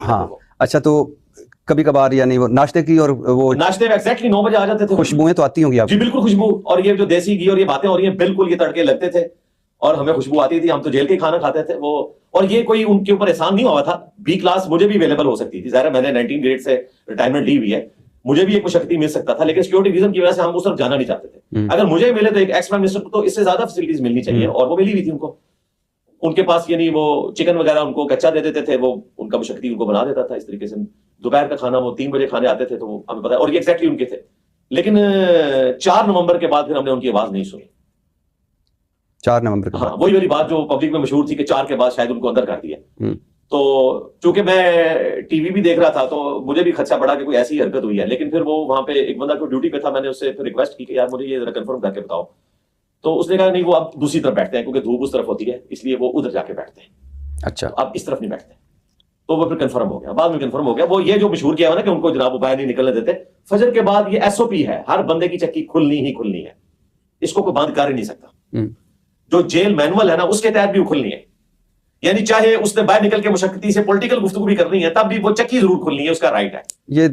ہاں اچھا، تو کبھی کبھار یعنی وہ ناشتے کی اور وہ ناشتے میں ایگزیکٹلی 9 بجے آ جاتے تھے. خوشبوئیں تو آتی ہوں گی آپ جی بالکل خوشبو, اور یہ جو دیسی گھی اور یہ باتیں ہو رہی ہیں بالکل یہ تڑکے لگتے تھے اور ہمیں خوشبو آتی تھی. ہم تو جیل کے کھانا کھاتے تھے وہ, اور یہ کوئی ان کے اوپر احسان نہیں ہوا تھا. بی کلاس مجھے بھی اویلیبل ہو سکتی تھی, ظاہر ہے میں نے 19 گریڈ سے ریٹائرمنٹ لی ہوئی ہے, مجھے بھی ایک مشقتی مل سکتا تھا, لیکن سیکورٹی ریزن کی وجہ سے ہم اس طرف جانا نہیں چاہتے تھے. اگر مجھے ملے تو ایک ایکس پرائم منسٹر کو تو اس سے زیادہ فیسلٹیز ملنی چاہیے, اور وہ ملی ہوئی تھی ان کو. ان کے پاس یعنی وہ چکن وغیرہ ان کو کچا دے دیتے تھے, وہ ان کا مشقتی ان کو بنا دیتا تھا اس طریقے سے. دوپہر کا کھانا وہ 3 بجے کھانے آتے تھے, تو وہ ہمیں پتا ہے, اور یہ ایگزیکٹلی ان کے تھے. لیکن 4 نومبر کے بعد پھر ہم نے ان کی آواز نہیں سنی. 4 نومبر کے بعد, ہاں وہی والی بات جو پبلک میں مشہور تھی کہ 4 کے بعد شاید ان کو اندر کر دیا. تو چونکہ میں ٹی وی بھی دیکھ رہا تھا تو مجھے بھی خدشہ پڑا کہ کوئی ایسی حرکت ہوئی ہے. لیکن پھر وہ وہاں پہ ایک بندہ کو ڈیوٹی پہ تھا, میں نے اس سے پھر ریکویسٹ کی کہ یار مجھے یہ ذرا کنفرم کر کے بتاؤ. تو اس نے کہا نہیں وہ اب دوسری طرف بیٹھتے ہیں کیونکہ دھوپ اس طرف ہوتی ہے, اس لیے وہ ادھر جا کے بیٹھتے ہیں. اچھا اب اس طرف نہیں بیٹھتے. تو وہ پھر کنفرم ہو گیا, بعد میں کنفرم ہو گیا. وہ یہ جو مشہور کیا ہوا نا کہ ان کو جناب وہ باہر نہیں نکلنے دیتے. فجر کے بعد یہ ایس او پی ہے, ہر بندے کی چکی کھلنی ہی کھلنی ہے, اس کو کوئی بند کر ہی نہیں سکتا. جو جیل مینول ہے نا اس کے تحت بھی وہ کھلنی ہے. یعنی چاہے اس نے باہر نکل کے مشقتی سے پولیٹیکل گفتگو بھی کرنی ہے تب بھی وہ چکی ضرور کھلنی ہے, اس کا رائٹ ہے. یہ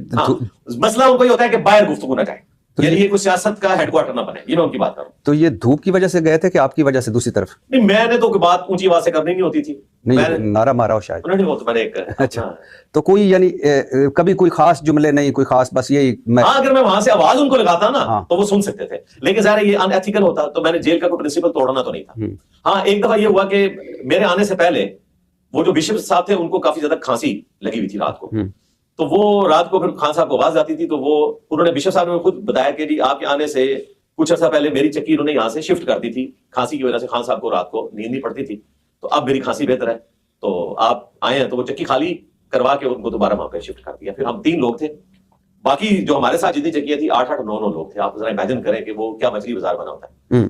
مسئلہ ان کو یہ ہوتا ہے کہ باہر گفتگو نہ جائے, یعنی یہ کوئی سیاست کا ہیڈ کوارٹر نہ بنے. یہ میں ان کی بات کروں. تو یہ دھوپ کی وجہ سے گئے تھے کہ آپ کی وجہ سے دوسری طرف؟ نہیں میں نے تو بات اونچی آواز سے کرنی نہیں ہوتی تھی, نہیں نعرہ مارا ہو شاید. انہوں نے وہ تو میں نے ایک اچھا, تو کوئی یعنی کبھی کوئی خاص جملے نہیں, کوئی خاص بس یہی ہاں اگر میں وہاں سے آواز ان کو لگاتا نا تو وہ سن سکتے تھے, لیکن ظاہر یہ ان ایتھیکل ہوتا تو میں نے جیل کا کوئی پرنسپل توڑنا تو نہیں تھا. ہاں ایک دفعہ یہ ہوا کہ میرے آنے سے پہلے وہ جو بشپ صاحب تھے ان کو کافی زیادہ کھانسی لگی ہوئی تھی رات کو. تو وہ رات کو پھر خان صاحب کو آواز آتی تھی, تو وہ انہوں نے بشپ صاحب نے خود بتایا کہ جی آپ کے آنے سے کچھ عرصہ پہلے میری چکی انہوں نے یہاں سے شفٹ کر دی تھی, کھانسی کی وجہ سے خان صاحب کو رات کو نیند نہیں پڑتی تھی, تو اب میری کھانسی بہتر ہے, تو آپ آئے ہیں. تو وہ چکی خالی کروا کے ان کو دوبارہ وہاں پہ شفٹ کر دیا. پھر ہم 3 لوگ تھے, باقی جو ہمارے ساتھ جتنی چکیاں تھی 8-8 9 لوگ تھے. آپ ذرا امیجن کریں کہ وہ کیا مچھلی بازار بنا ہوتا ہے.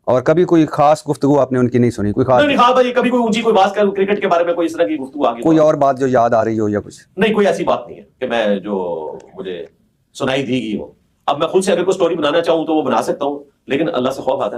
اور کبھی کوئی خاص گفتگو آپ نے ان کی نہیں سنی؟ کوئی خاص نہیں خاص بھائی کبھی کوئی اونچی کوئی بات کر کرکٹ کے بارے میں کوئی اس طرح کی گفتگو آگے کوئی اور بات جو یاد آ رہی ہو یا کچھ؟ نہیں کوئی ایسی بات نہیں ہے کہ میں جو مجھے سنائی دی گئی ہو. اب میں خود سے اگر کوئی سٹوری بنانا چاہوں تو وہ بنا سکتا ہوں, لیکن اللہ سے خوف آتا ہے.